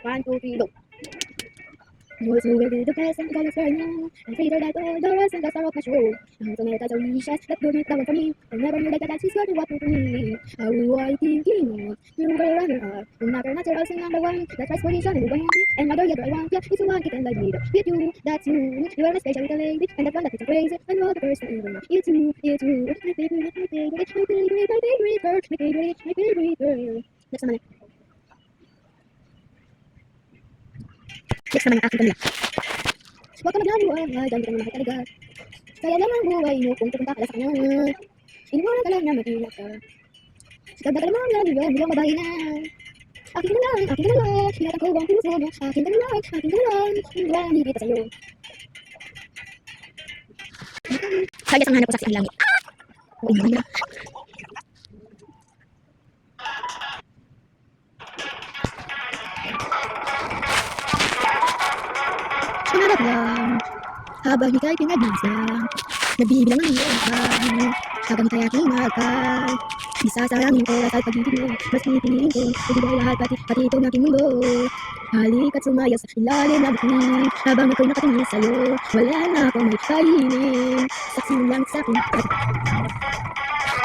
1, 2, 3, go. Yours will be the best and the colors right now. I'm afraid that all the rest and the star of my show. So many times I wish that would make that one for me. I never knew that she's got to walk for me. How was I thinking of? You were around her heart. Another natural sin number one. That's right position in the one. And mother, you're the right one. Yeah, it's the one kitten like me. With you, that's you. You are my special little lady. And that one that is so crazy. I'm not the first to ever. It's you, it's you. My favorite, my favorite, my favorite, my favorite bird. My favorite, my favorite bird. Next naman. Next naman ang aking kanila. Huwag ka maglaluwag, dahil ka naman talaga. Kaya lang ang buhay mo kung pupunta ka lang sa kanya. Iniwanan ka lang na mag-ingat ka. Ikaw ba ka naman laliwan, bilang babae na. Akin ka na lang, akin ka na lang. Hinatan ko ang puso mo. Akin ka na lang, akin ka na lang. Hindi ba hindi kita sa'yo. Kaya ang hanap ko sa aking langit. O iniwan mo. Sumanap lang. Habang ika'y pinag-isa. Nagbibilang ang iyong buhay. Habang ika'y aking mahal. Isasarangin oras at pag-ibig mo. Mas pipiliin ko. Ibigay lahat pati itong aking mundo. Halika't sumaya sa ilalim ng bituin. Habang ako'y nakatingin sa'yo. Wala na akong may kainin. Saksi mo lang sa'kin.